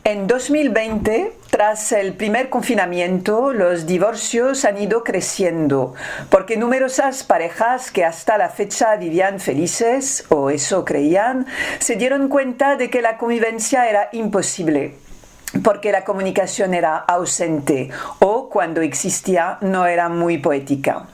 En 2020, tras el primer confinamiento, los divorcios han ido creciendo, porque numerosas parejas que hasta la fecha vivían felices, o eso creían, se dieron cuenta de que la convivencia era imposible, porque la comunicación era ausente o cuando existía no era muy poética.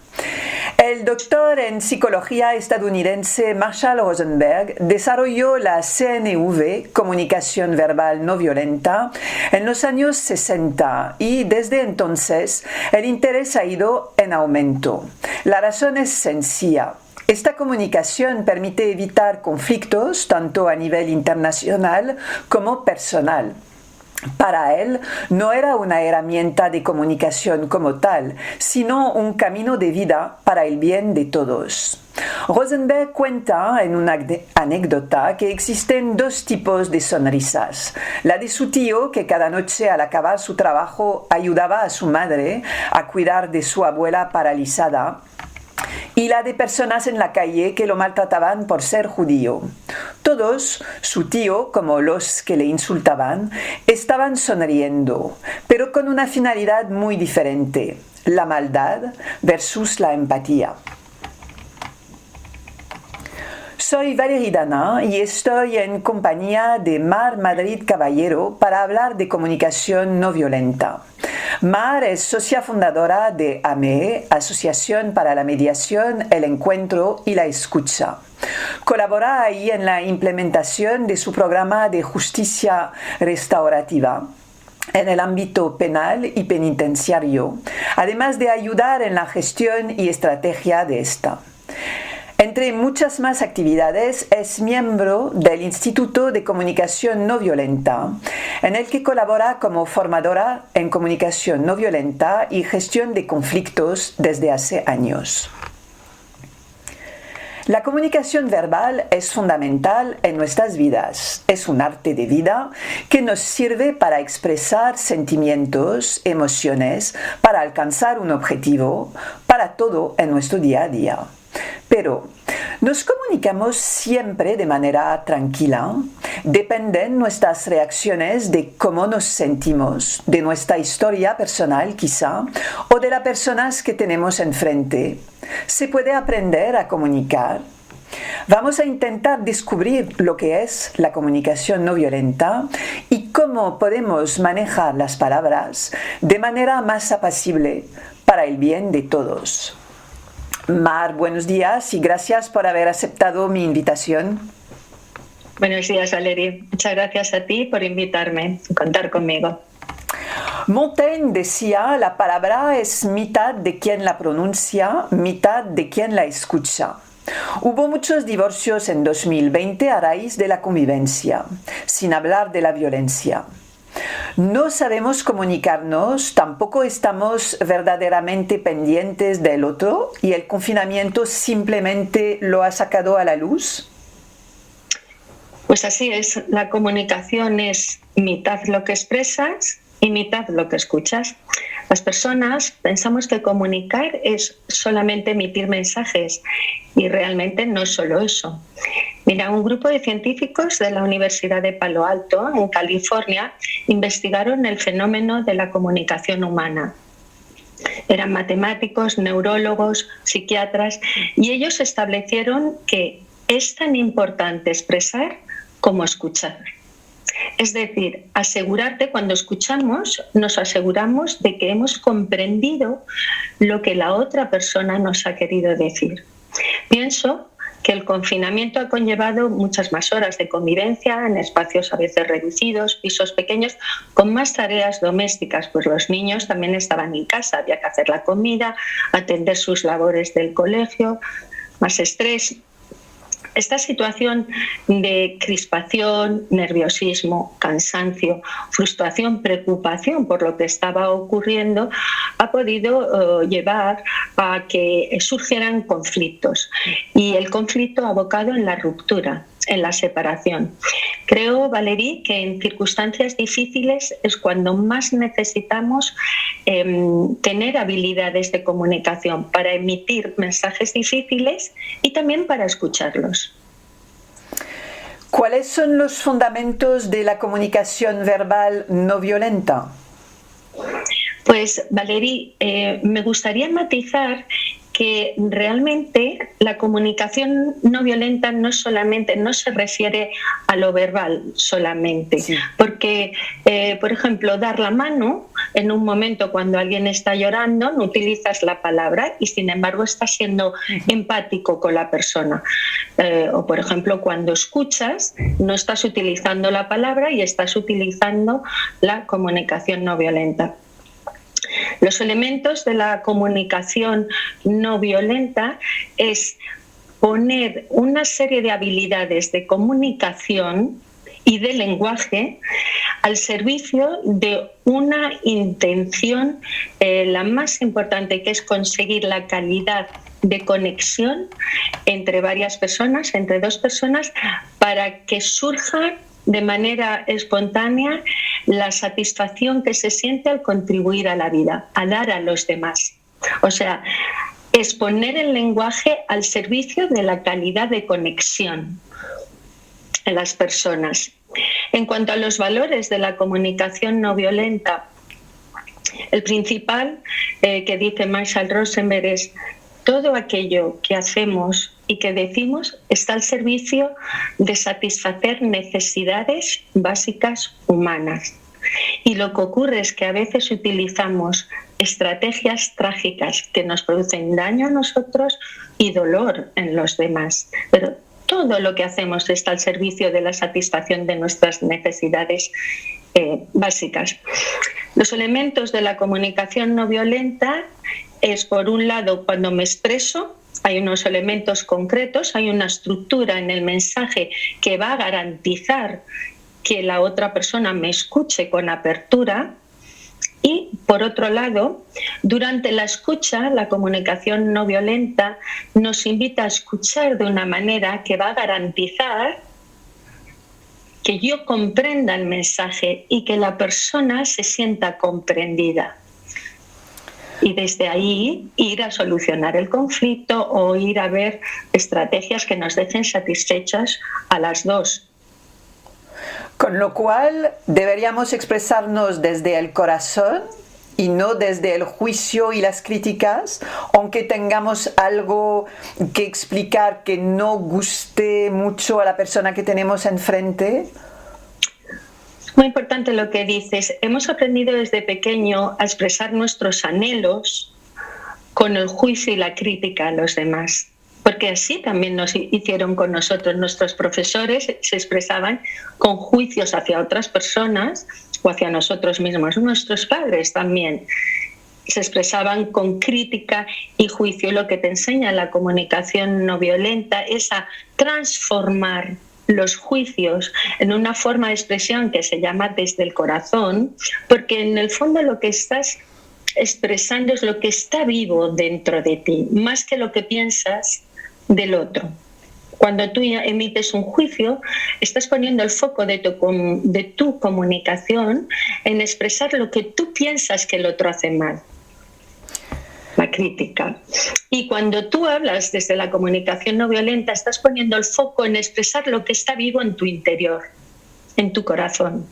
El doctor en psicología estadounidense Marshall Rosenberg desarrolló la CNV, Comunicación Verbal No Violenta, en los años 60 y desde entonces el interés ha ido en aumento. La razón es sencilla. Esta comunicación permite evitar conflictos tanto a nivel internacional como personal. Para él no era una herramienta de comunicación como tal, sino un camino de vida para el bien de todos. Rosenberg cuenta en una anécdota que existen dos tipos de sonrisas. La de su tío, que cada noche al acabar su trabajo ayudaba a su madre a cuidar de su abuela paralizada, y la de personas en la calle que lo maltrataban por ser judío. Todos, su tío como los que le insultaban, estaban sonriendo, pero con una finalidad muy diferente: la maldad versus la empatía. Soy Valerie Dana y estoy en compañía de Mar Madrid Caballero para hablar de comunicación no violenta. Mar es socia fundadora de AME, Asociación para la Mediación, el Encuentro y la Escucha. Colabora ahí en la implementación de su programa de justicia restaurativa en el ámbito penal y penitenciario, además de ayudar en la gestión y estrategia de esta. Entre muchas más actividades, es miembro del Instituto de Comunicación No Violenta, en el que colabora como formadora en comunicación no violenta y gestión de conflictos desde hace años. La comunicación verbal es fundamental en nuestras vidas. Es un arte de vida que nos sirve para expresar sentimientos, emociones, para alcanzar un objetivo, para todo en nuestro día a día. Pero, ¿nos comunicamos siempre de manera tranquila? ¿Dependen nuestras reacciones de cómo nos sentimos, de nuestra historia personal quizá, o de las personas que tenemos enfrente? ¿Se puede aprender a comunicar? Vamos a intentar descubrir lo que es la comunicación no violenta y cómo podemos manejar las palabras de manera más apacible para el bien de todos. Mar, buenos días y gracias por haber aceptado mi invitación. Buenos días, Valerie. Muchas gracias a ti por invitarme a contar conmigo. Montaigne decía: la palabra es mitad de quien la pronuncia, mitad de quien la escucha. Hubo muchos divorcios en 2020 a raíz de la convivencia, sin hablar de la violencia. No sabemos comunicarnos, tampoco estamos verdaderamente pendientes del otro y el confinamiento simplemente lo ha sacado a la luz. Pues así es, la comunicación es mitad lo que expresas y mitad lo que escuchas. Las personas pensamos que comunicar es solamente emitir mensajes y realmente no es solo eso. Mira, un grupo de científicos de la Universidad de Palo Alto, en California, investigaron el fenómeno de la comunicación humana. Eran matemáticos, neurólogos, psiquiatras, y ellos establecieron que es tan importante expresar como escuchar. Es decir, asegurarte, cuando escuchamos, nos aseguramos de que hemos comprendido lo que la otra persona nos ha querido decir. Pienso que el confinamiento ha conllevado muchas más horas de convivencia en espacios a veces reducidos, pisos pequeños, con más tareas domésticas, pues los niños también estaban en casa, había que hacer la comida, atender sus labores del colegio, más estrés. Esta situación de crispación, nerviosismo, cansancio, frustración, preocupación por lo que estaba ocurriendo ha podido llevar a que surgieran conflictos y el conflicto ha abocado en la ruptura, en la separación. Creo, Valerie, que en circunstancias difíciles es cuando más necesitamos tener habilidades de comunicación para emitir mensajes difíciles y también para escucharlos. ¿Cuáles son los fundamentos de la comunicación verbal no violenta? Pues, Valerie, me gustaría matizar que realmente la comunicación no violenta no se refiere a lo verbal solamente, sí. Porque, por ejemplo, dar la mano en un momento cuando alguien está llorando, no utilizas la palabra y sin embargo estás siendo empático con la persona. O, por ejemplo, cuando escuchas, no estás utilizando la palabra y estás utilizando la comunicación no violenta. Los elementos de la comunicación no violenta es poner una serie de habilidades de comunicación y de lenguaje al servicio de una intención, la más importante, que es conseguir la calidad de conexión entre varias personas, entre dos personas, para que surja de manera espontánea la satisfacción que se siente al contribuir a la vida, a dar a los demás. O sea, es poner el lenguaje al servicio de la calidad de conexión en las personas. En cuanto a los valores de la comunicación no violenta, el principal que dice Marshall Rosenberg es: todo aquello que hacemos y que decimos está al servicio de satisfacer necesidades básicas humanas. Y lo que ocurre es que a veces utilizamos estrategias trágicas que nos producen daño a nosotros y dolor en los demás. Pero todo lo que hacemos está al servicio de la satisfacción de nuestras necesidades básicas. Los elementos de la comunicación no violenta es, por un lado, cuando me expreso, hay unos elementos concretos, hay una estructura en el mensaje que va a garantizar que la otra persona me escuche con apertura. Y, por otro lado, durante la escucha, la comunicación no violenta nos invita a escuchar de una manera que va a garantizar que yo comprenda el mensaje y que la persona se sienta comprendida. Y desde ahí ir a solucionar el conflicto o ir a ver estrategias que nos dejen satisfechas a las dos. Con lo cual deberíamos expresarnos desde el corazón y no desde el juicio y las críticas, aunque tengamos algo que explicar que no guste mucho a la persona que tenemos enfrente. Muy importante lo que dices. Hemos aprendido desde pequeño a expresar nuestros anhelos con el juicio y la crítica a los demás, porque así también nos hicieron con nosotros. Nuestros profesores se expresaban con juicios hacia otras personas o hacia nosotros mismos. Nuestros padres también se expresaban con crítica y juicio. Lo que te enseña la comunicación no violenta es a transformar los juicios en una forma de expresión que se llama desde el corazón, porque en el fondo lo que estás expresando es lo que está vivo dentro de ti, más que lo que piensas del otro. Cuando tú emites un juicio, estás poniendo el foco de tu comunicación en expresar lo que tú piensas que el otro hace mal, la crítica. Y cuando tú hablas desde la comunicación no violenta, estás poniendo el foco en expresar lo que está vivo en tu interior, en tu corazón.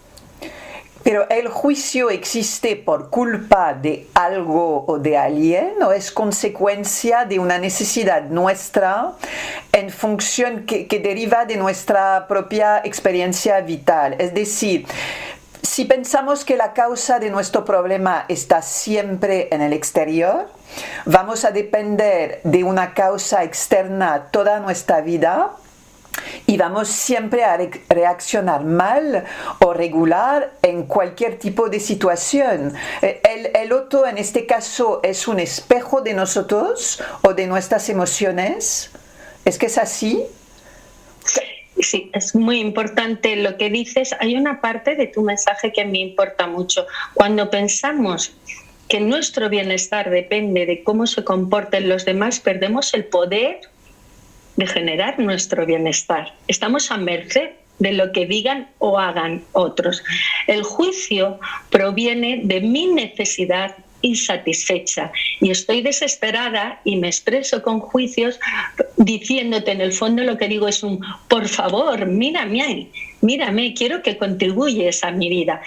¿Pero el juicio existe por culpa de algo o de alguien o es consecuencia de una necesidad nuestra en función que deriva de nuestra propia experiencia vital? Es decir, si pensamos que la causa de nuestro problema está siempre en el exterior, vamos a depender de una causa externa toda nuestra vida y vamos siempre a reaccionar mal o regular en cualquier tipo de situación. El otro, en este caso, es un espejo de nosotros o de nuestras emociones. ¿Es que es así? Sí, es muy importante lo que dices. Hay una parte de tu mensaje que me importa mucho. Cuando pensamos que nuestro bienestar depende de cómo se comporten los demás, perdemos el poder de generar nuestro bienestar. Estamos a merced de lo que digan o hagan otros. El juicio proviene de mi necesidad insatisfecha y estoy desesperada y me expreso con juicios diciéndote en el fondo lo que digo es un por favor, mírame, quiero que contribuyes a mi vida.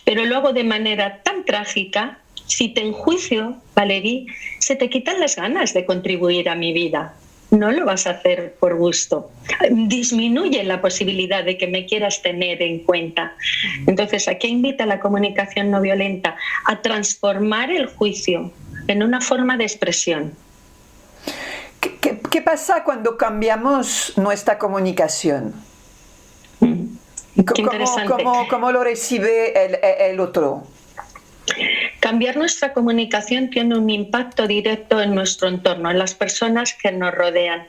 Pero lo hago de manera tan trágica, si te enjuicio, Valerie, se te quitan las ganas de contribuir a mi vida. No lo vas a hacer por gusto. Disminuye la posibilidad de que me quieras tener en cuenta. Entonces, ¿a qué invita la comunicación no violenta? A transformar el juicio en una forma de expresión. ¿Qué pasa cuando cambiamos nuestra comunicación? Qué interesante. ¿Cómo lo recibe el otro? Cambiar nuestra comunicación tiene un impacto directo en nuestro entorno, en las personas que nos rodean.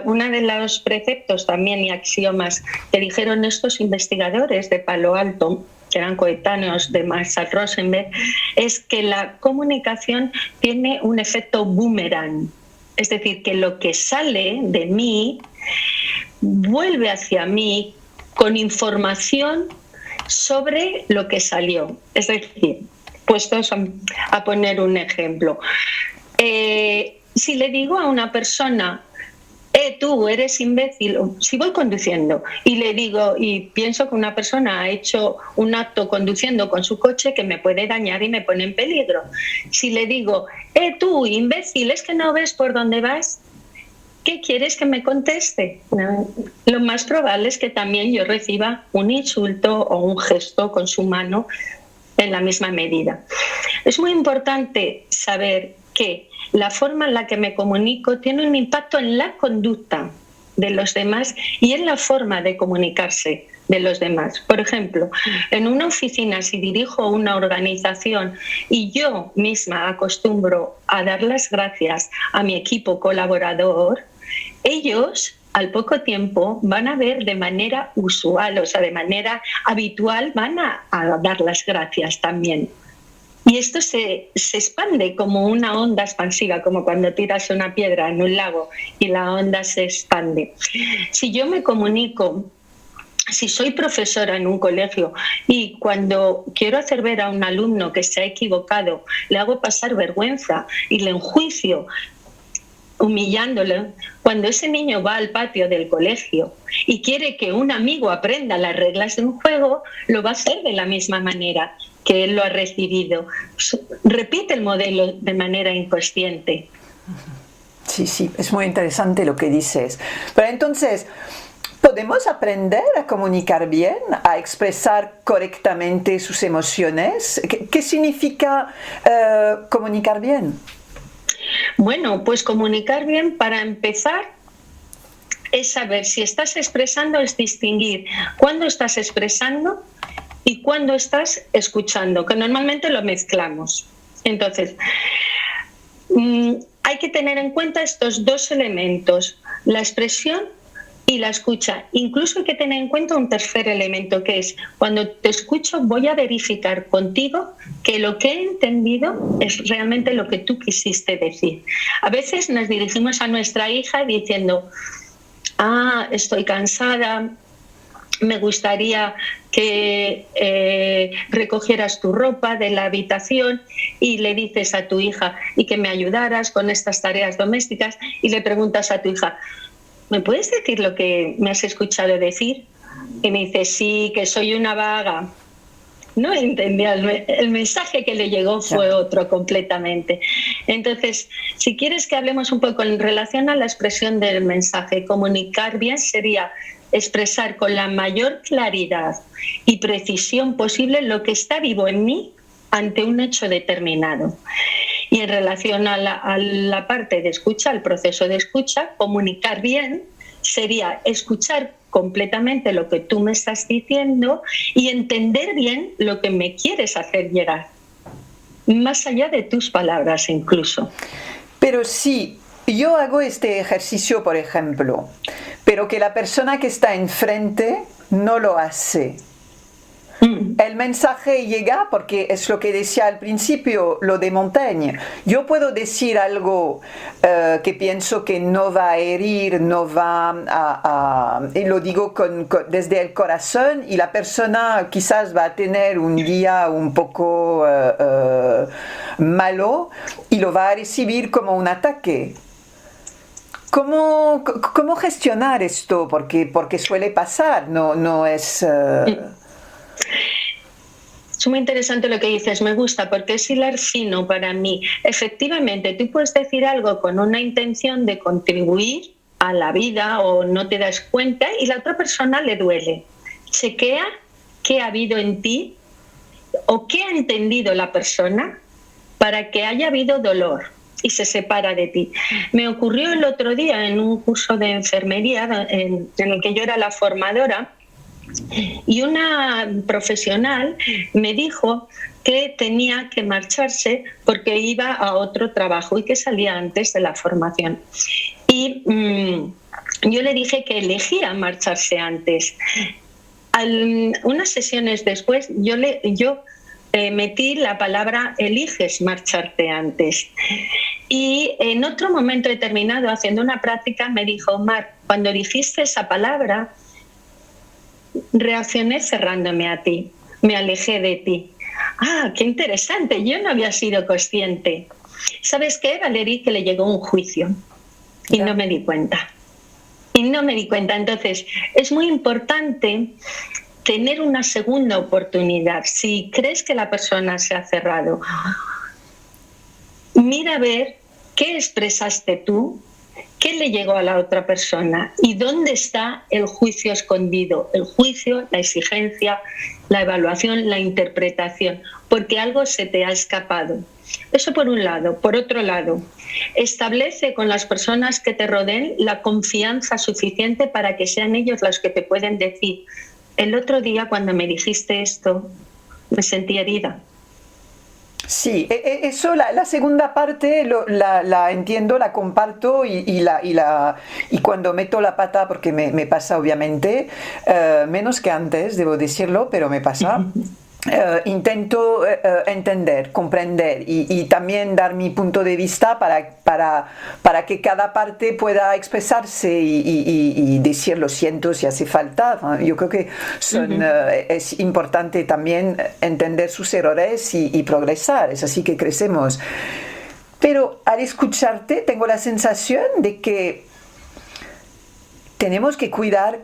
Uno de los preceptos también y axiomas que dijeron estos investigadores de Palo Alto, que eran coetáneos de Marshall Rosenberg, es que la comunicación tiene un efecto boomerang. Es decir, que lo que sale de mí vuelve hacia mí con información sobre lo que salió. Es decir, puestos a poner un ejemplo. Si le digo a una persona, tú eres imbécil, si voy conduciendo y le digo y pienso que una persona ha hecho un acto conduciendo con su coche que me puede dañar y me pone en peligro. Si le digo, tú imbécil, es que no ves por dónde vas, ¿qué quieres que me conteste? Lo más probable es que también yo reciba un insulto o un gesto con su mano en la misma medida. Es muy importante saber que la forma en la que me comunico tiene un impacto en la conducta de los demás y en la forma de comunicarse de los demás. Por ejemplo, en una oficina, si dirijo una organización y yo misma acostumbro a dar las gracias a mi equipo colaborador, ellos al poco tiempo van a ver de manera usual, o sea, de manera habitual, van a dar las gracias también. Y esto se expande como una onda expansiva, como cuando tiras una piedra en un lago y la onda se expande. Si yo me comunico, si soy profesora en un colegio y cuando quiero hacer ver a un alumno que se ha equivocado, le hago pasar vergüenza y le enjuicio, humillándolo, cuando ese niño va al patio del colegio y quiere que un amigo aprenda las reglas de un juego, lo va a hacer de la misma manera que él lo ha recibido. Repite el modelo de manera inconsciente. Sí, es muy interesante lo que dices. Pero entonces, ¿podemos aprender a comunicar bien, a expresar correctamente sus emociones? ¿Qué significa comunicar bien? Bueno, pues comunicar bien, para empezar, es saber si estás expresando, es distinguir cuándo estás expresando y cuándo estás escuchando, que normalmente lo mezclamos. Entonces, hay que tener en cuenta estos dos elementos, la expresión y la escucha. Incluso hay que tener en cuenta un tercer elemento, que es cuando te escucho voy a verificar contigo que lo que he entendido es realmente lo que tú quisiste decir. A veces nos dirigimos a nuestra hija diciendo, estoy cansada, me gustaría que recogieras tu ropa de la habitación, y le dices a tu hija y que me ayudaras con estas tareas domésticas, y le preguntas a tu hija, ¿me puedes decir lo que me has escuchado decir? Y me dice, sí, que soy una vaga. No entendía, el mensaje que le llegó fue otro completamente. Entonces, si quieres que hablemos un poco en relación a la expresión del mensaje, comunicar bien sería expresar con la mayor claridad y precisión posible lo que está vivo en mí ante un hecho determinado. Y en relación a la parte de escucha, el proceso de escucha, comunicar bien sería escuchar completamente lo que tú me estás diciendo y entender bien lo que me quieres hacer llegar, más allá de tus palabras incluso. Pero si yo hago este ejercicio, por ejemplo, pero que la persona que está enfrente no lo hace, el mensaje llega, porque es lo que decía al principio, lo de Montaigne. Yo puedo decir algo que pienso que no va a herir, no va y lo digo desde el corazón, y la persona quizás va a tener un día un poco malo y lo va a recibir como un ataque. ¿Cómo gestionar esto? Porque suele pasar, no es... Es muy interesante lo que dices, me gusta, porque es hilar fino para mí. Efectivamente, tú puedes decir algo con una intención de contribuir a la vida o no te das cuenta y la otra persona le duele. Chequea qué ha habido en ti o qué ha entendido la persona para que haya habido dolor y se separa de ti. Me ocurrió el otro día en un curso de enfermería en el que yo era la formadora y una profesional me dijo que tenía que marcharse porque iba a otro trabajo y que salía antes de la formación. Y yo le dije que elegía marcharse antes. Unas sesiones después yo metí la palabra eliges marcharte antes. Y en otro momento determinado, haciendo una práctica, me dijo, Mar, cuando dijiste esa palabra, reaccioné cerrándome a ti, me alejé de ti. Ah, qué interesante, yo no había sido consciente. ¿Sabes qué, Valerie? Que le llegó un juicio y no me di cuenta. Entonces, es muy importante tener una segunda oportunidad. Si crees que la persona se ha cerrado, mira a ver qué expresaste tú, qué le llegó a la otra persona y dónde está el juicio escondido. El juicio, la exigencia, la evaluación, la interpretación, porque algo se te ha escapado. Eso por un lado. Por otro lado, establece con las personas que te rodeen la confianza suficiente para que sean ellos los que te pueden decir, el otro día cuando me dijiste esto, me sentí herida. Sí, eso, la segunda parte la entiendo, la comparto y cuando meto la pata, porque me pasa obviamente, menos que antes, debo decirlo, pero me pasa. Intento entender, comprender y también dar mi punto de vista para que cada parte pueda expresarse y decir lo siento si hace falta. Yo creo que es importante también entender sus errores y progresar, es así que crecemos. Pero al escucharte tengo la sensación de que tenemos que cuidar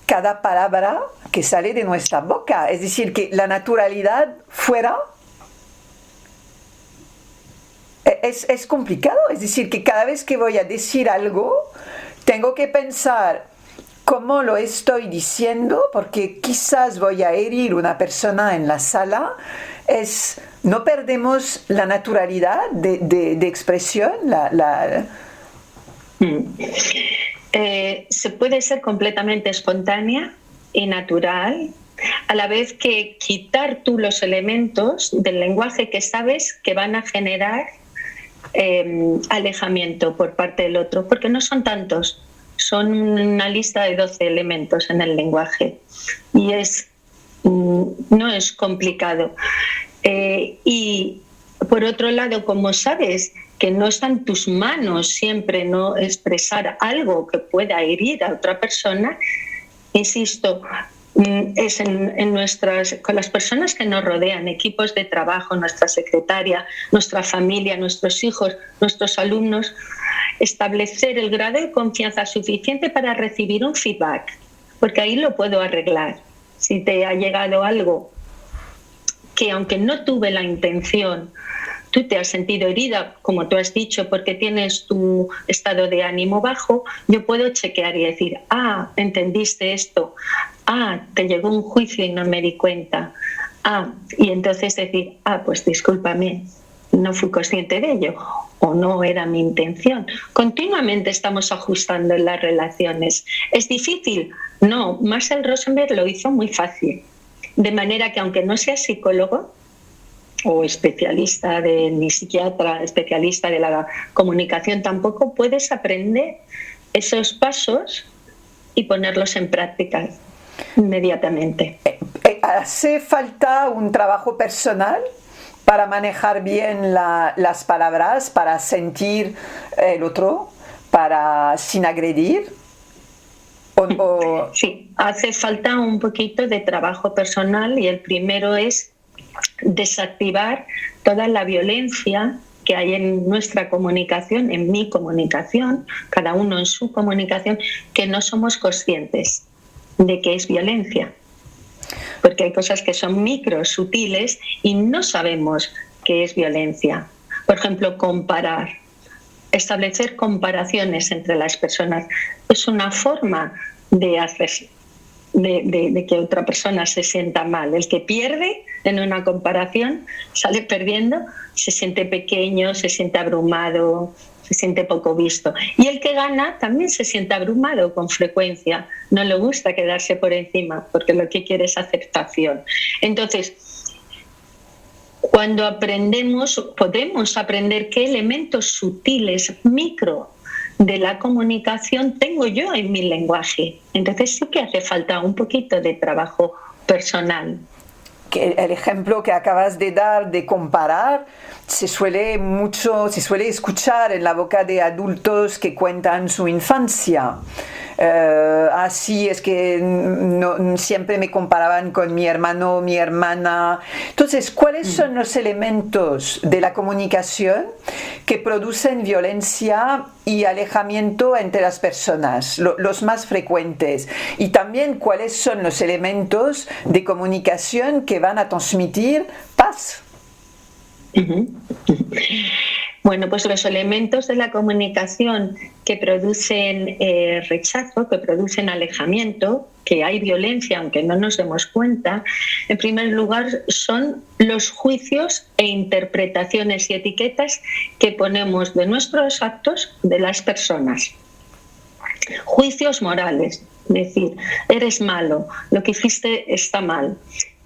cada palabra que sale de nuestra boca, es decir, que la naturalidad fuera es complicado, es decir, que cada vez que voy a decir algo, tengo que pensar cómo lo estoy diciendo, porque quizás voy a herir a una persona en la sala, no perdemos la naturalidad de expresión, se puede ser completamente espontánea y natural, a la vez que quitar tú los elementos del lenguaje que sabes que van a generar alejamiento por parte del otro, porque no son tantos, son una lista de 12 elementos en el lenguaje y no es complicado. Y por otro lado, como sabes que no está en tus manos siempre no expresar algo que pueda herir a otra persona, insisto, es con las personas que nos rodean, equipos de trabajo, nuestra secretaria, nuestra familia, nuestros hijos, nuestros alumnos, establecer el grado de confianza suficiente para recibir un feedback, porque ahí lo puedo arreglar. Si te ha llegado algo que aunque no tuve la intención, tú te has sentido herida, como tú has dicho, porque tienes tu estado de ánimo bajo, yo puedo chequear y decir, entendiste esto, te llegó un juicio y no me di cuenta, y entonces decir, pues discúlpame, no fui consciente de ello, o no era mi intención. Continuamente estamos ajustando en las relaciones. ¿Es difícil? No, Marshall Rosenberg lo hizo muy fácil, de manera que aunque no seas psicólogo, o especialista ni psiquiatra, especialista de la comunicación tampoco, puedes aprender esos pasos y ponerlos en práctica inmediatamente. ¿Hace falta un trabajo personal para manejar bien las palabras, para sentir el otro, sin agredir? Sí, hace falta un poquito de trabajo personal y el primero es desactivar toda la violencia que hay en nuestra comunicación, en mi comunicación, cada uno en su comunicación, que no somos conscientes de que es violencia. Porque hay cosas que son micros, sutiles, y no sabemos qué es violencia. Por ejemplo, comparar. Establecer comparaciones entre las personas es una forma de hacer de que otra persona se sienta mal. El que pierde en una comparación sale perdiendo, se siente pequeño, se siente abrumado, se siente poco visto. Y el que gana también se siente abrumado con frecuencia. No le gusta quedarse por encima porque lo que quiere es aceptación. Entonces, cuando aprendemos, podemos aprender qué elementos sutiles, micro, de la comunicación tengo yo en mi lenguaje. Entonces sí que hace falta un poquito de trabajo personal. Que el ejemplo que acabas de dar de comparar se suele escuchar en la boca de adultos que cuentan su infancia. Así es que siempre me comparaban con mi hermano o mi hermana. Entonces, ¿cuáles son los elementos de la comunicación que producen violencia y alejamiento entre las personas, los más frecuentes? Y también, ¿cuáles son los elementos de comunicación que van a transmitir paz? Bueno, pues los elementos de la comunicación que producen rechazo, que producen alejamiento, que hay violencia aunque no nos demos cuenta, en primer lugar son los juicios e interpretaciones y etiquetas que ponemos de nuestros actos de las personas. Juicios morales, es decir, eres malo, lo que hiciste está mal.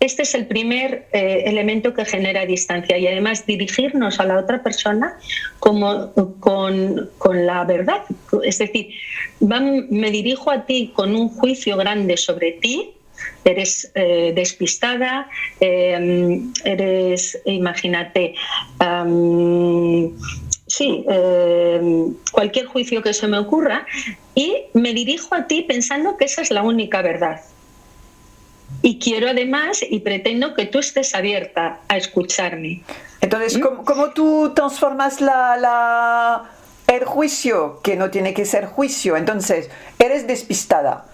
Este es el primer elemento que genera distancia y además dirigirnos a la otra persona como con la verdad. Es decir, me dirijo a ti con un juicio grande sobre ti, eres despistada, eres, imagínate, cualquier juicio que se me ocurra y me dirijo a ti pensando que esa es la única verdad. Y quiero además y pretendo que tú estés abierta a escucharme. Entonces, ¿cómo tú transformas el juicio, que no tiene que ser juicio? Entonces, eres despistada.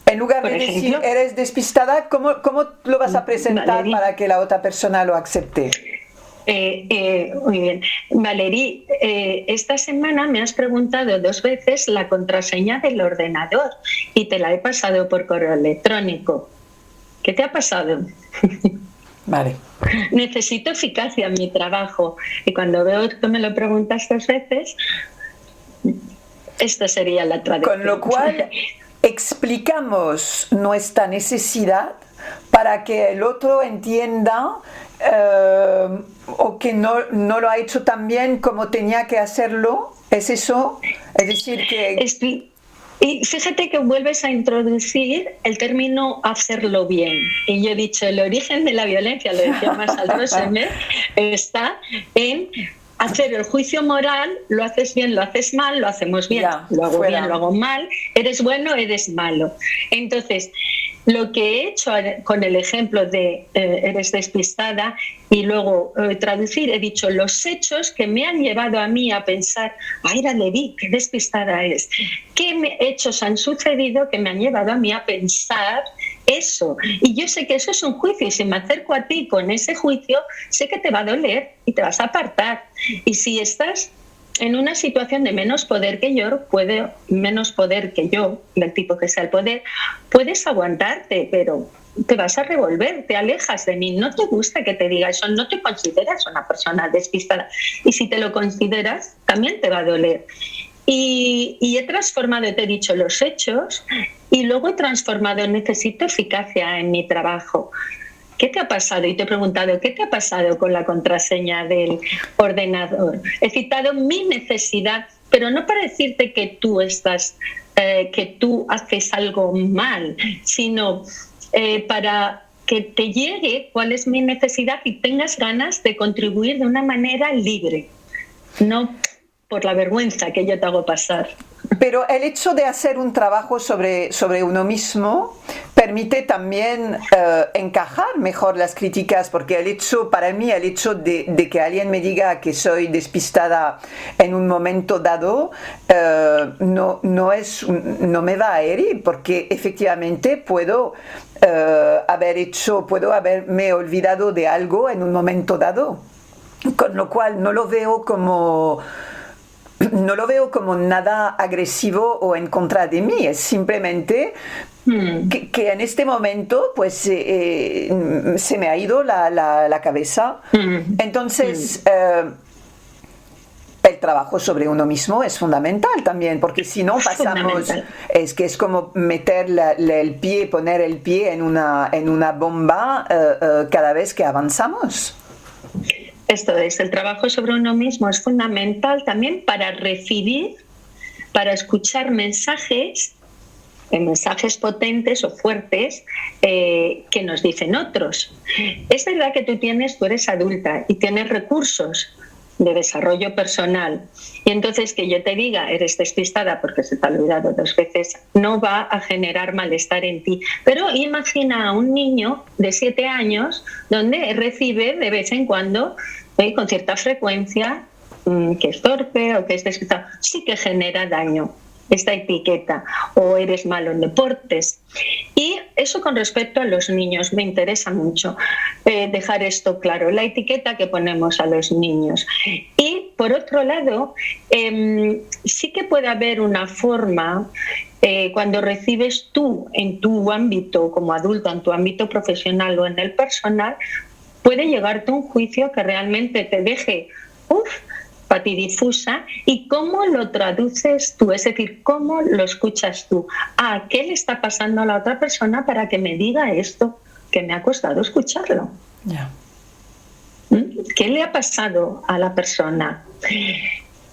En lugar de decir eres despistada, ¿cómo lo vas a presentar, Valerie, para que la otra persona lo acepte? Muy bien. Valerie, esta semana me has preguntado 2 veces la contraseña del ordenador y te la he pasado por correo electrónico. ¿Qué te ha pasado? Vale. Necesito eficacia en mi trabajo y cuando veo que me lo preguntas 2 veces, esta sería la traducción. Con lo cual explicamos nuestra necesidad para que el otro entienda o que no lo ha hecho tan bien como tenía que hacerlo. ¿Es eso? Es decir que... Y fíjate que vuelves a introducir el término hacerlo bien. Y yo he dicho, el origen de la violencia, lo decía Marshall Rosenberg, está en hacer el juicio moral, lo haces bien, lo haces mal, lo hacemos bien, lo hago bien, lo hago mal, eres bueno, eres malo. Entonces, lo que he hecho con el ejemplo de eres despistada y luego traducir, he dicho los hechos que me han llevado a mí a pensar, ay, le vi, qué despistada es. ¿Qué hechos han sucedido que me han llevado a mí a pensar eso? Y yo sé que eso es un juicio y si me acerco a ti con ese juicio, sé que te va a doler y te vas a apartar. Y si estás en una situación de menos poder que yo, del tipo que sea el poder, puedes aguantarte, pero te vas a revolver, te alejas de mí, no te gusta que te diga eso, no te consideras una persona despistada. Y si te lo consideras, también te va a doler. Y he transformado, te he dicho, los hechos y luego he transformado, necesito eficacia en mi trabajo. ¿Qué te ha pasado? Y te he preguntado, ¿qué te ha pasado con la contraseña del ordenador? He citado mi necesidad, pero no para decirte que tú haces algo mal, sino para que te llegue cuál es mi necesidad y tengas ganas de contribuir de una manera libre. No por la vergüenza que yo te hago pasar. Pero el hecho de hacer un trabajo sobre uno mismo permite también encajar mejor las críticas, porque para mí el hecho de que alguien me diga que soy despistada en un momento dado no me va a herir, porque efectivamente puedo haberme olvidado de algo en un momento dado, con lo cual no lo veo como nada agresivo o en contra de mí, es simplemente que en este momento pues se me ha ido la cabeza. Entonces el trabajo sobre uno mismo es fundamental también, porque si no pasamos, es como poner el pie en una bomba cada vez que avanzamos. Esto es, el trabajo sobre uno mismo es fundamental también para recibir, para escuchar mensajes potentes o fuertes que nos dicen otros. Es verdad que tú eres adulta y tienes recursos de desarrollo personal, y entonces que yo te diga eres despistada porque se te ha olvidado 2 veces no va a generar malestar en ti. Pero imagina a un niño de 7 años donde recibe de vez en cuando con cierta frecuencia que es torpe o que es despistado. Sí que genera daño esta etiqueta, o eres malo en deportes. Y eso con respecto a los niños, me interesa mucho dejar esto claro, la etiqueta que ponemos a los niños. Y por otro lado, sí que puede haber una forma, cuando recibes tú en tu ámbito como adulta, en tu ámbito profesional o en el personal, puede llegarte un juicio que realmente te deje patidifusa. ¿Y cómo lo traduces tú? Es decir, ¿cómo lo escuchas tú? ¿Qué le está pasando a la otra persona para que me diga esto que me ha costado escucharlo? Yeah. ¿Qué le ha pasado a la persona?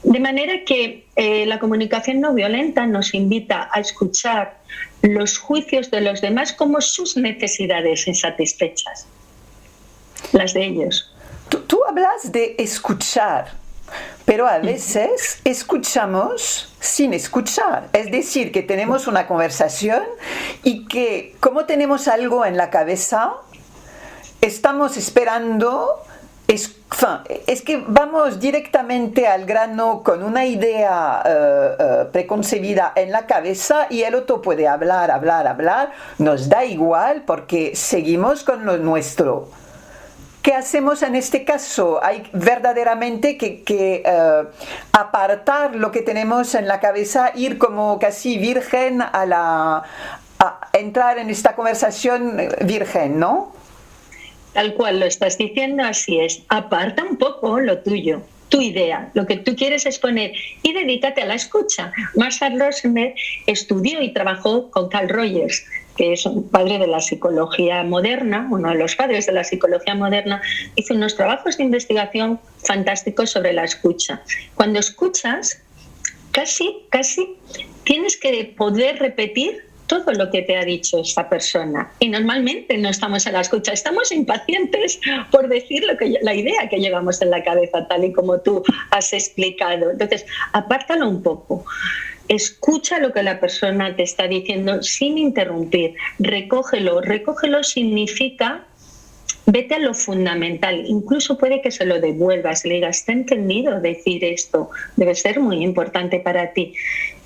De manera que la comunicación no violenta nos invita a escuchar los juicios de los demás como sus necesidades insatisfechas, las de ellos. Tú hablas de escuchar, pero a veces escuchamos sin escuchar. Es decir, que tenemos una conversación y que como tenemos algo en la cabeza, estamos esperando, es que vamos directamente al grano con una idea preconcebida en la cabeza, y el otro puede hablar, nos da igual porque seguimos con lo nuestro. ¿Qué hacemos en este caso? Hay verdaderamente que apartar lo que tenemos en la cabeza, ir como casi virgen a entrar en esta conversación virgen, ¿no? Tal cual lo estás diciendo, así es. Aparta un poco lo tuyo, tu idea, lo que tú quieres exponer, y dedícate a la escucha. Marshall Rosenberg estudió y trabajó con Carl Rogers, que es un padre de la psicología moderna, uno de los padres de la psicología moderna. Hizo unos trabajos de investigación fantásticos sobre la escucha. Cuando escuchas, casi tienes que poder repetir todo lo que te ha dicho esta persona. Y normalmente no estamos en la escucha, estamos impacientes por decir la idea que llevamos en la cabeza, tal y como tú has explicado. Entonces, apártalo un poco. Escucha lo que la persona te está diciendo sin interrumpir. Recógelo. Recógelo significa vete a lo fundamental. Incluso puede que se lo devuelvas, le digas, ¿te he entendido decir esto? Debe ser muy importante para ti.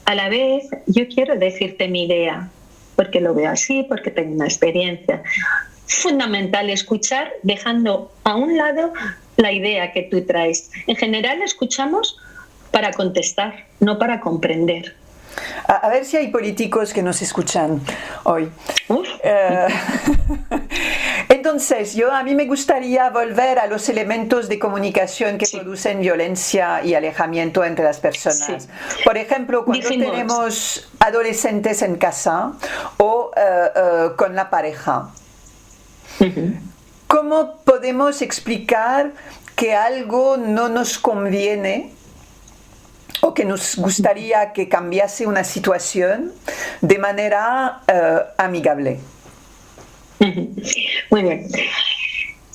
A la vez, yo quiero decirte mi idea, porque lo veo así, porque tengo una experiencia. Fundamental escuchar, dejando a un lado la idea que tú traes. En general, escuchamos para contestar, no para comprender. A ver si hay políticos que nos escuchan hoy. Entonces, a mí me gustaría volver a los elementos de comunicación que producen violencia y alejamiento entre las personas. Sí. Por ejemplo, cuando tenemos adolescentes en casa o con la pareja. ¿Cómo podemos explicar que algo no nos conviene o que nos gustaría que cambiase una situación de manera amigable? Muy bien.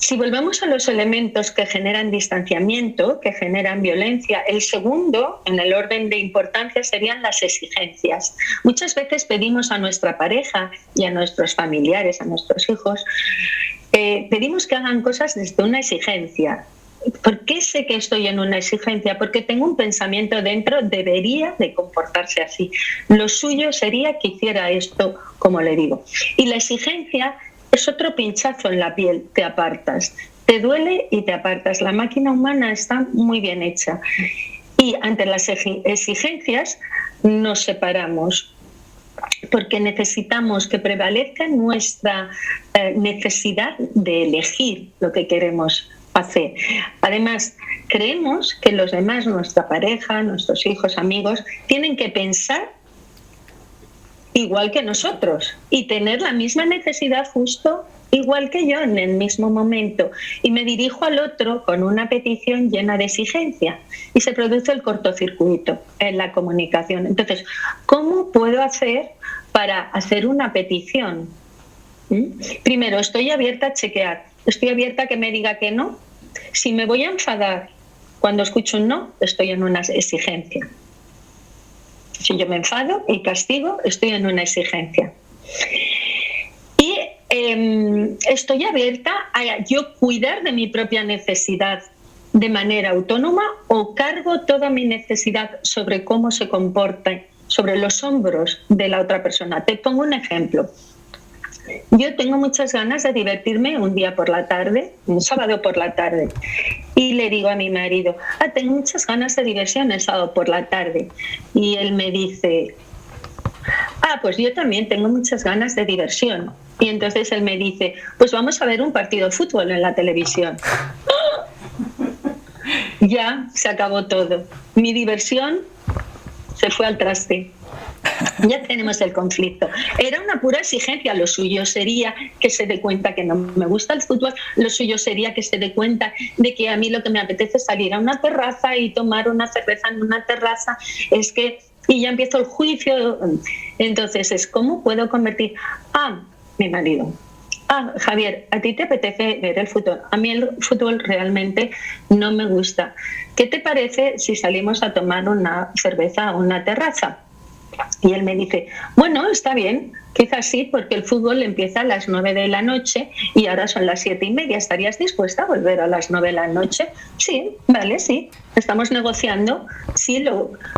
Si volvemos a los elementos que generan distanciamiento, que generan violencia, el segundo, en el orden de importancia, serían las exigencias. Muchas veces pedimos a nuestra pareja y a nuestros familiares, a nuestros hijos, pedimos que hagan cosas desde una exigencia. ¿Por qué sé que estoy en una exigencia? Porque tengo un pensamiento dentro, debería de comportarse así. Lo suyo sería que hiciera esto como le digo. Y la exigencia es otro pinchazo en la piel, te apartas. Te duele y te apartas. La máquina humana está muy bien hecha. Y ante las exigencias nos separamos, porque necesitamos que prevalezca nuestra necesidad de elegir lo que queremos hacer. Además, creemos que los demás, nuestra pareja, nuestros hijos, amigos, tienen que pensar igual que nosotros y tener la misma necesidad justo igual que yo en el mismo momento. Y me dirijo al otro con una petición llena de exigencia y se produce el cortocircuito en la comunicación. Entonces, ¿cómo puedo hacer para hacer una petición? Primero, estoy abierta a chequear. Estoy abierta a que me diga que no. Si me voy a enfadar cuando escucho un no, estoy en una exigencia. Si yo me enfado y castigo, estoy en una exigencia. Y estoy abierta a yo cuidar de mi propia necesidad de manera autónoma o cargo toda mi necesidad sobre cómo se comporta sobre los hombros de la otra persona. Te pongo un ejemplo. Yo tengo muchas ganas de divertirme un día por la tarde, un sábado por la tarde, y le digo a mi marido, tengo muchas ganas de diversión el sábado por la tarde. Y él me dice, pues yo también tengo muchas ganas de diversión. Y entonces él me dice, pues vamos a ver un partido de fútbol en la televisión. Ya se acabó todo. Mi diversión se fue al traste. Ya tenemos el conflicto. Era una pura exigencia. Lo suyo sería que se dé cuenta que no me gusta el fútbol. Lo suyo sería que se dé cuenta de que a mí lo que me apetece es salir a una terraza y tomar una cerveza en una terraza. Y ya empiezo el juicio. Entonces es ¿cómo puedo convertir mi marido? Javier, ¿a ti te apetece ver el fútbol? A mí el fútbol realmente no me gusta. ¿Qué te parece si salimos a tomar una cerveza a una terraza? Y él me dice, bueno, está bien, quizás sí, porque el fútbol empieza a las 9 de la noche y ahora son las 7:30. ¿Estarías dispuesta a volver a las 9 de la noche? Sí, vale, sí. Estamos negociando. Sí,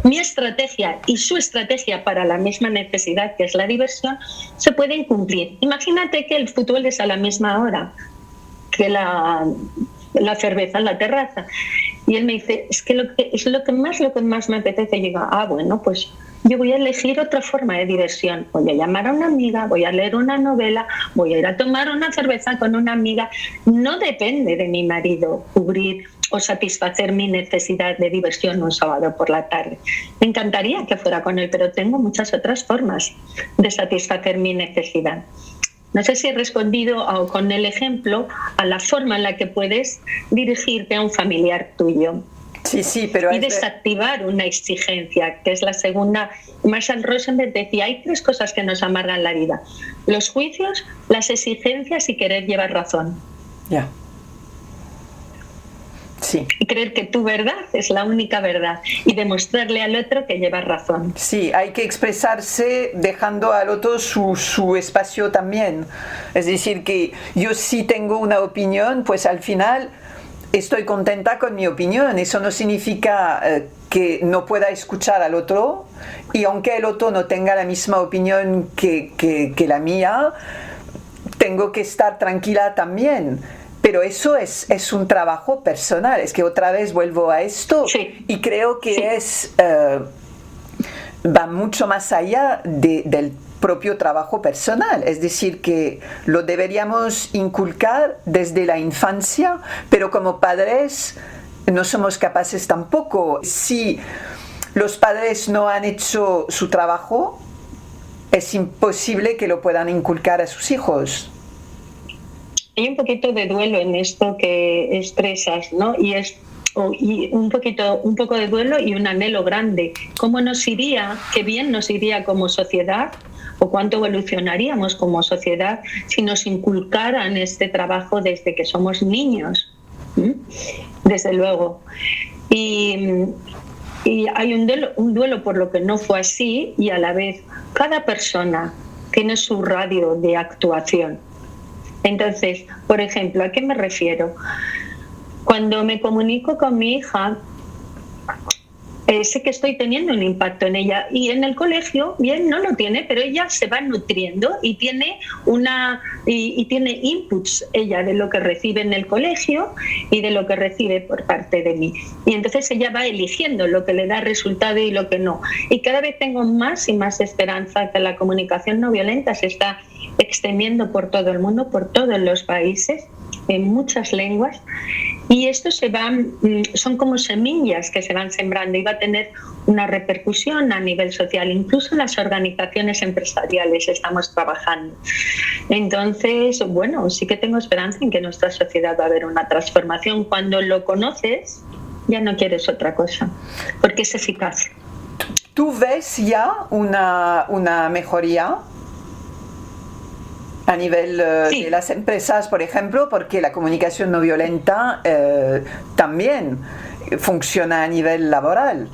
mi estrategia y su estrategia para la misma necesidad, que es la diversión, se pueden cumplir. Imagínate que el fútbol es a la misma hora que la cerveza en la terraza. Y él me dice, es que lo que más me apetece. Y digo, bueno, pues yo voy a elegir otra forma de diversión. Voy a llamar a una amiga, voy a leer una novela, voy a ir a tomar una cerveza con una amiga. No depende de mi marido cubrir o satisfacer mi necesidad de diversión un sábado por la tarde. Me encantaría que fuera con él, pero tengo muchas otras formas de satisfacer mi necesidad. No sé si he respondido con el ejemplo a la forma en la que puedes dirigirte a un familiar tuyo. Sí, pero y desactivar una exigencia, que es la segunda. Marshall Rosenberg decía, hay 3 cosas que nos amargan la vida: los juicios, las exigencias y querer llevar razón. Ya. Sí. Y creer que tu verdad es la única verdad y demostrarle al otro que llevas razón. Sí, hay que expresarse dejando al otro su espacio también. Es decir, que yo sí tengo una opinión, pues al final estoy contenta con mi opinión. Eso no significa que no pueda escuchar al otro, y aunque el otro no tenga la misma opinión que la mía, tengo que estar tranquila también. Pero eso es un trabajo personal. Es que otra vez vuelvo a esto, sí. Y creo que sí. Va mucho más allá del propio trabajo personal. Es decir, que lo deberíamos inculcar desde la infancia, pero como padres no somos capaces tampoco. Si los padres no han hecho su trabajo, es imposible que lo puedan inculcar a sus hijos. Hay un poquito de duelo en esto que expresas, ¿no? Y un poco de duelo y un anhelo grande. ¿Cómo nos iría, qué bien nos iría como sociedad o cuánto evolucionaríamos como sociedad si nos inculcaran este trabajo desde que somos niños. Desde luego. Y hay un duelo por lo que no fue así, y a la vez cada persona tiene su radio de actuación. Entonces, por ejemplo, ¿a qué me refiero? Cuando me comunico con mi hija, sé que estoy teniendo un impacto en ella, y en el colegio bien no lo tiene, pero ella se va nutriendo y tiene tiene inputs ella de lo que recibe en el colegio y de lo que recibe por parte de mí, y entonces ella va eligiendo lo que le da resultado y lo que no, y cada vez tengo más y más esperanza que la comunicación no violenta se está extendiendo por todo el mundo, por todos los países, en muchas lenguas, y esto son como semillas que se van sembrando y va a tener una repercusión a nivel social. Incluso en las organizaciones empresariales estamos trabajando. Entonces, bueno, sí que tengo esperanza en que en nuestra sociedad va a haber una transformación. Cuando lo conoces, ya no quieres otra cosa, porque es eficaz. ¿Tú ves ya una mejoría a nivel Sí. de las empresas, por ejemplo, porque la comunicación no violenta también funciona a nivel laboral?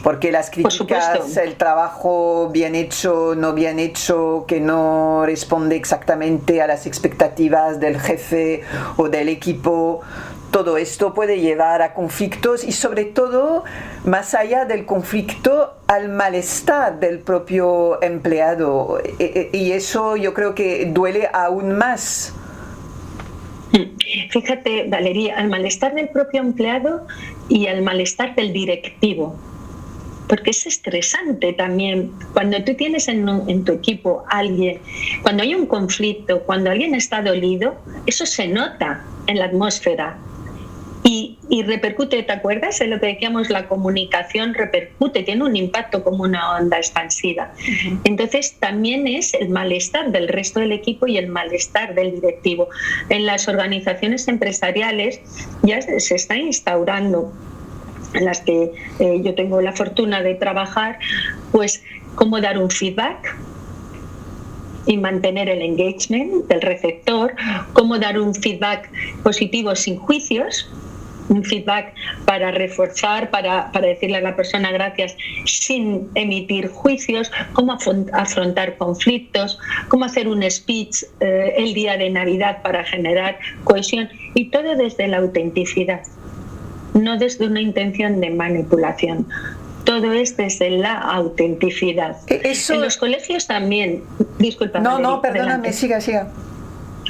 Porque las críticas, el trabajo bien hecho, no bien hecho, que no responde exactamente a las expectativas del jefe o del equipo, todo esto puede llevar a conflictos y, sobre todo, más allá del conflicto, al malestar del propio empleado. Y eso yo creo que duele aún más. Fíjate, Valeria, al malestar del propio empleado y al malestar del directivo. Porque es estresante también cuando tú tienes en tu equipo a alguien, cuando hay un conflicto, cuando alguien está dolido, eso se nota en la atmósfera y repercute. ¿Te acuerdas de lo que decíamos? La comunicación repercute, tiene un impacto como una onda expansiva. Entonces también es el malestar del resto del equipo y el malestar del directivo. En las organizaciones empresariales ya se está instaurando, en las que yo tengo la fortuna de trabajar, pues cómo dar un feedback y mantener el engagement del receptor, cómo dar un feedback positivo sin juicios, un feedback para reforzar, para decirle a la persona gracias sin emitir juicios, cómo afrontar conflictos, cómo hacer un speech el día de Navidad para generar cohesión, y todo desde la autenticidad, no desde una intención de manipulación. Todo es desde la autenticidad. Eso... En los colegios también. Disculpa. No, Valeria, no, perdóname, siga.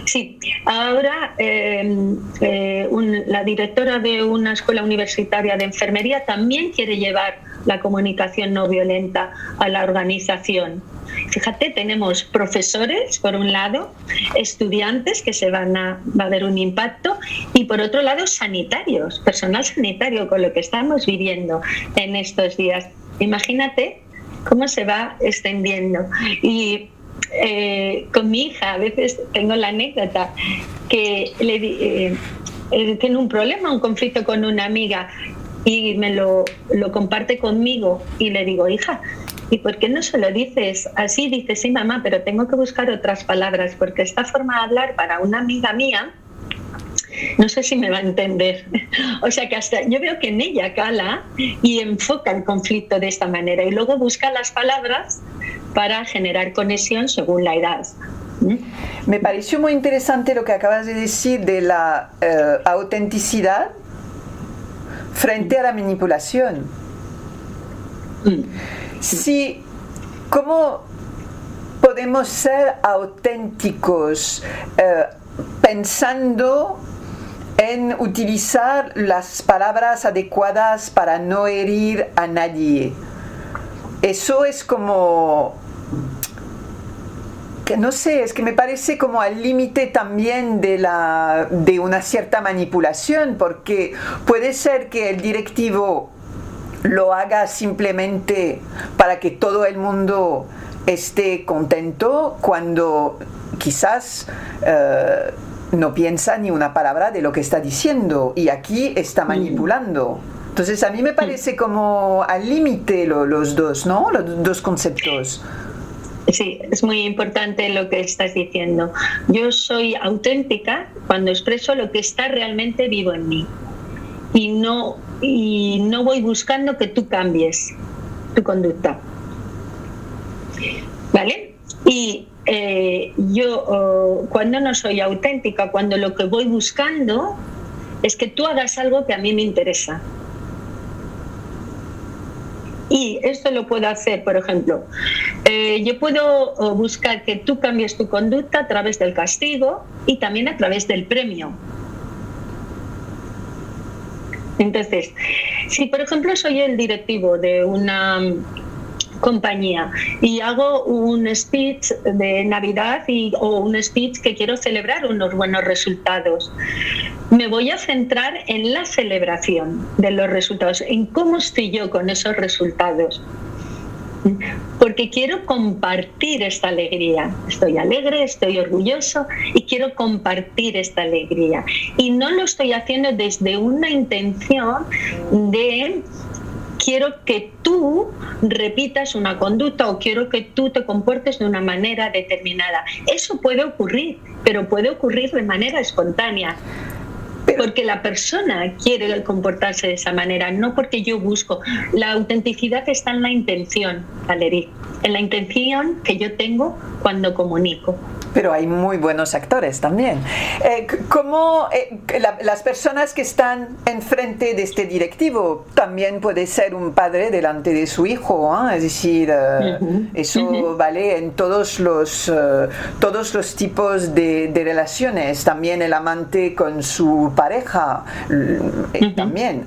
Sí, ahora la directora de una escuela universitaria de enfermería también quiere llevar la comunicación no violenta a la organización. Fíjate, tenemos profesores, por un lado, estudiantes que va a haber un impacto, y por otro lado sanitarios, personal sanitario, con lo que estamos viviendo en estos días. Imagínate cómo se va extendiendo. Y con mi hija a veces tengo la anécdota que tiene un problema, un conflicto con una amiga, y me lo comparte conmigo, y le digo: hija, ¿y por qué no se lo dices así? Dice: sí, mamá, pero tengo que buscar otras palabras, porque esta forma de hablar para una amiga mía, no sé si me va a entender. O sea que hasta yo veo que en ella cala y enfoca el conflicto de esta manera, y luego busca las palabras para generar conexión según la edad. Me pareció muy interesante lo que acabas de decir de la autenticidad frente a la manipulación. Sí, ¿cómo podemos ser auténticos pensando en utilizar las palabras adecuadas para no herir a nadie? Eso es como, que no sé, es que me parece como al límite también de una cierta manipulación, porque puede ser que el directivo lo haga simplemente para que todo el mundo esté contento, cuando quizás no piensa ni una palabra de lo que está diciendo, y aquí está manipulando. Entonces a mí me parece como al límite los dos, ¿no? Los dos conceptos. Sí, es muy importante lo que estás diciendo. Yo soy auténtica cuando expreso lo que está realmente vivo en mí y no voy buscando que tú cambies tu conducta, ¿vale? Y yo cuando no soy auténtica, cuando lo que voy buscando es que tú hagas algo que a mí me interesa. Y esto lo puedo hacer, por ejemplo, yo puedo buscar que tú cambies tu conducta a través del castigo y también a través del premio. Entonces, si por ejemplo soy el directivo de una compañía y hago un speech de Navidad o un speech que quiero celebrar unos buenos resultados, me voy a centrar en la celebración de los resultados, en cómo estoy yo con esos resultados, porque quiero compartir esta alegría. Estoy alegre, estoy orgulloso y quiero compartir esta alegría, y no lo estoy haciendo desde una intención de quiero que tú repitas una conducta o quiero que tú te comportes de una manera determinada. Eso puede ocurrir, pero puede ocurrir de manera espontánea, porque la persona quiere comportarse de esa manera, no porque yo busco. La autenticidad está en la intención, Valerie, en la intención que yo tengo cuando comunico. Pero hay muy buenos actores también. ¿Cómo las personas que están enfrente de este directivo también puede ser un padre delante de su hijo, ¿eh? Es decir, eso vale en todos los tipos de relaciones, también el amante con su pareja, también.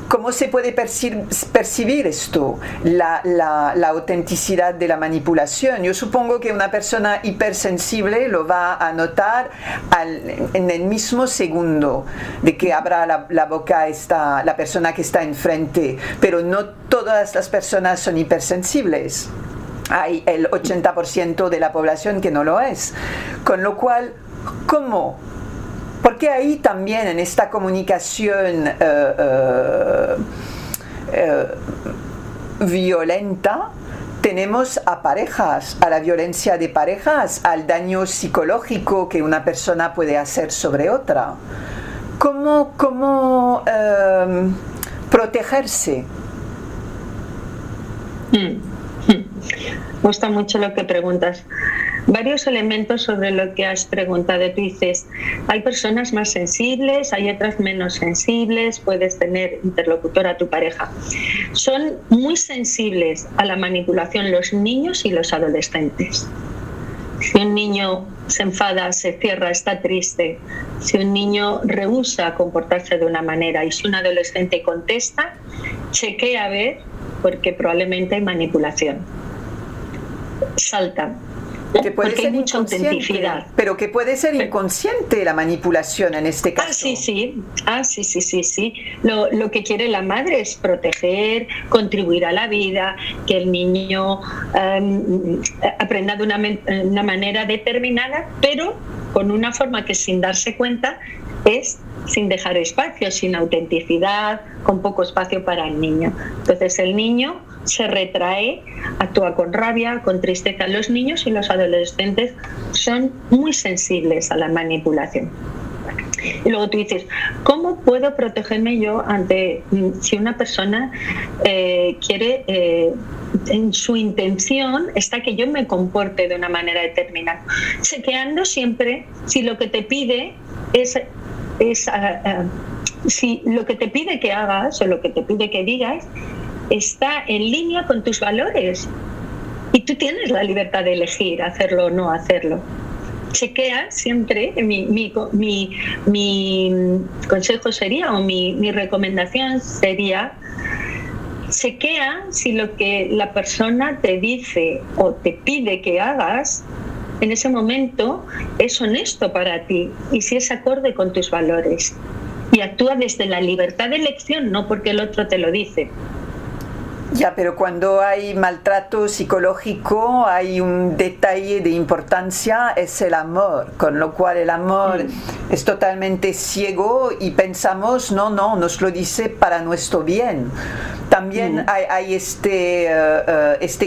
¿Cómo se puede percibir esto, la autenticidad de la manipulación? Yo supongo que una persona hipersensible lo va a notar en el mismo segundo de que abra la boca la persona que está enfrente, pero no todas las personas son hipersensibles. Hay el 80% de la población que no lo es. Con lo cual, ¿cómo? Porque ahí también en esta comunicación violenta tenemos a parejas, a la violencia de parejas, al daño psicológico que una persona puede hacer sobre otra. ¿Cómo protegerse? Me gusta mucho lo que preguntas. Varios elementos sobre lo que has preguntado. Tú dices, hay personas más sensibles, hay otras menos sensibles, puedes tener interlocutor a tu pareja. Son muy sensibles a la manipulación los niños y los adolescentes. Si un niño se enfada, se cierra, está triste, si un niño rehúsa comportarse de una manera y si un adolescente contesta, chequea a ver, porque probablemente hay manipulación. Salta. Que puede porque ser hay mucha autenticidad. Pero que puede ser inconsciente la manipulación en este caso. Sí. Lo que quiere la madre es proteger, contribuir a la vida, que el niño aprenda de una manera determinada, pero con una forma que sin darse cuenta es sin dejar espacio, sin autenticidad, con poco espacio para el niño. Entonces el niño se retrae, actúa con rabia, con tristeza. Los niños y los adolescentes son muy sensibles a la manipulación. Y luego tú dices, ¿cómo puedo protegerme yo ante si una persona quiere, en su intención está que yo me comporte de una manera determinada? Chequeando siempre si lo que te pide si lo que te pide que hagas o lo que te pide que digas está en línea con tus valores y tú tienes la libertad de elegir hacerlo o no hacerlo. Chequea siempre, mi consejo sería, o mi recomendación sería, chequea si lo que la persona te dice o te pide que hagas en ese momento es honesto para ti y si es acorde con tus valores. Y actúa desde la libertad de elección, no porque el otro te lo dice. Ya, pero cuando hay maltrato psicológico hay un detalle de importancia, es el amor, con lo cual el amor es totalmente ciego y pensamos, no, nos lo dice para nuestro bien. También hay este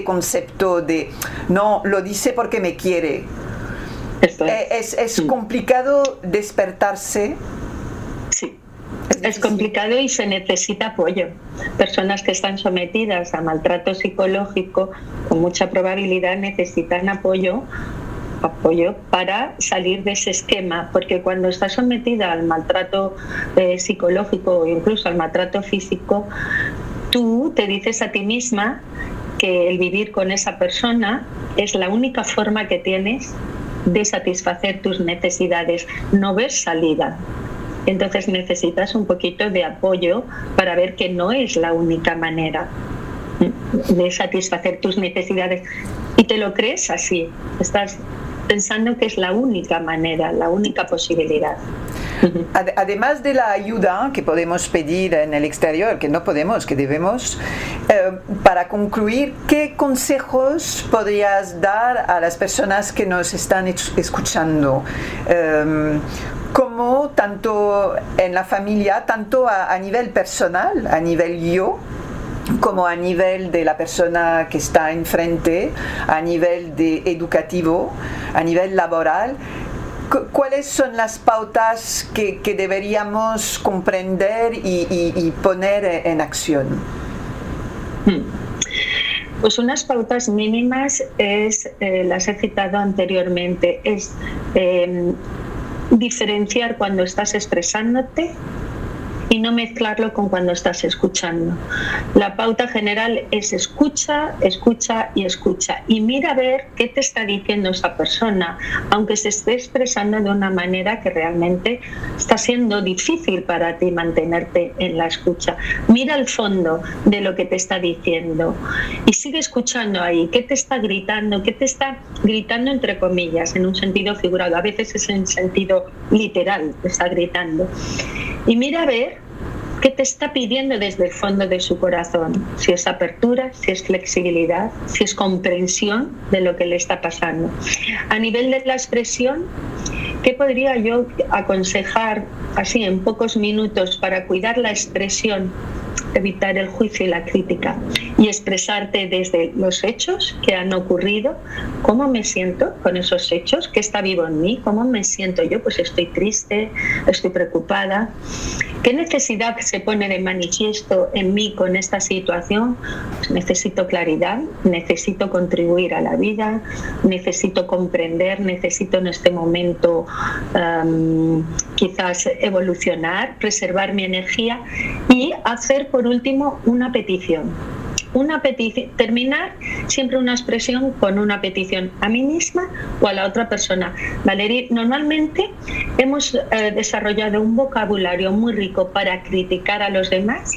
concepto de, no, lo dice porque me quiere. Es complicado despertarse. Sí. Es complicado y se necesita apoyo. Personas que están sometidas a maltrato psicológico con mucha probabilidad necesitan apoyo para salir de ese esquema, porque cuando estás sometida al maltrato psicológico o incluso al maltrato físico, tú te dices a ti misma que el vivir con esa persona es la única forma que tienes de satisfacer tus necesidades. No ves salida. Entonces necesitas un poquito de apoyo para ver que no es la única manera de satisfacer tus necesidades. Y te lo crees así. Estás pensando que es la única manera, la única posibilidad. Además de la ayuda que podemos pedir en el exterior, que no podemos, que debemos, para concluir, ¿qué consejos podrías dar a las personas que nos están escuchando? Como tanto en la familia, tanto a nivel personal, a nivel yo, como a nivel de la persona que está enfrente, a nivel educativo, a nivel laboral. ¿Cuáles son las pautas que deberíamos comprender y poner en acción? Pues unas pautas mínimas las he citado anteriormente, es diferenciar cuando estás expresándote y no mezclarlo con cuando estás escuchando. La pauta general es escucha, escucha y escucha. Y mira a ver qué te está diciendo esa persona, aunque se esté expresando de una manera que realmente está siendo difícil para ti mantenerte en la escucha. Mira el fondo de lo que te está diciendo y sigue escuchando ahí. ¿Qué te está gritando? ¿Qué te está gritando entre comillas, en un sentido figurado? A veces es en sentido literal, te está gritando. Y mira a ver qué te está pidiendo desde el fondo de su corazón. Si es apertura, si es flexibilidad, si es comprensión de lo que le está pasando. A nivel de la expresión, ¿qué podría yo aconsejar así en pocos minutos para cuidar la expresión? Evitar el juicio y la crítica y expresarte desde los hechos que han ocurrido, cómo me siento con esos hechos, qué está vivo en mí, cómo me siento yo, pues estoy triste, estoy preocupada, qué necesidad se pone de manifiesto en mí con esta situación. Pues necesito claridad, necesito contribuir a la vida, necesito comprender, necesito en este momento quizás evolucionar, preservar mi energía y hacer por último una petición. Terminar siempre una expresión con una petición a mí misma o a la otra persona. Valerie, normalmente hemos desarrollado un vocabulario muy rico para criticar a los demás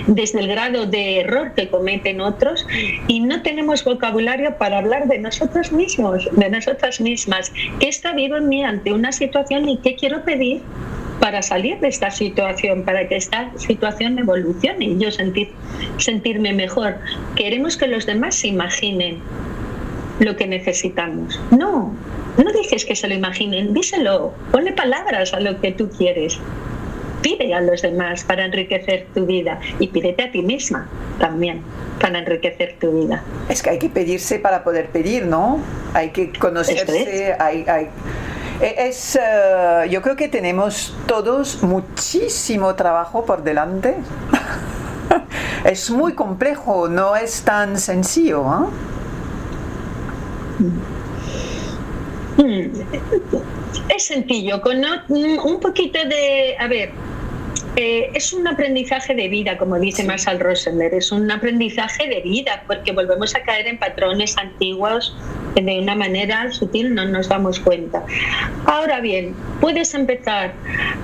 desde el grado de error que cometen otros y no tenemos vocabulario para hablar de nosotros mismos, de nosotras mismas. ¿Qué está vivo en mí ante una situación y qué quiero pedir para salir de esta situación, para que esta situación evolucione y yo sentirme mejor? Queremos que los demás se imaginen lo que necesitamos. No dejes que se lo imaginen, díselo, ponle palabras a lo que tú quieres. Pide a los demás para enriquecer tu vida y pídete a ti misma también para enriquecer tu vida. Es que hay que pedirse para poder pedir, ¿no? Hay que conocerse, yo creo que tenemos todos muchísimo trabajo por delante. Es muy complejo, no es tan sencillo, Es sencillo, con un poquito de... A ver, es un aprendizaje de vida, como dice Marshall Rosenberg, es un aprendizaje de vida, porque volvemos a caer en patrones antiguos que de una manera sutil no nos damos cuenta. Ahora bien, puedes empezar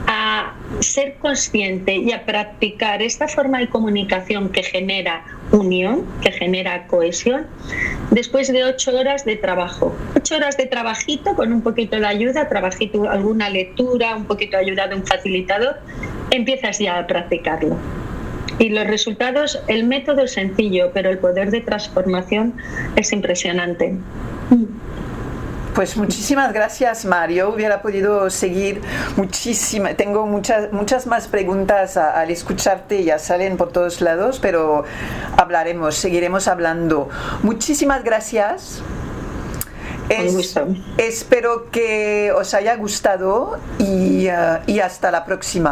a ser consciente y a practicar esta forma de comunicación que genera unión, que genera cohesión, después de 8 horas de trabajo. 8 horas de trabajito con un poquito de ayuda, alguna lectura, un poquito de ayuda de un facilitador, empiezas ya a practicarlo. Y los resultados, el método es sencillo, pero el poder de transformación es impresionante. Pues muchísimas gracias, Mario. Hubiera podido seguir muchísimas. Tengo muchas más preguntas al escucharte, ya salen por todos lados, pero seguiremos hablando. Muchísimas gracias. Espero que os haya gustado y hasta la próxima.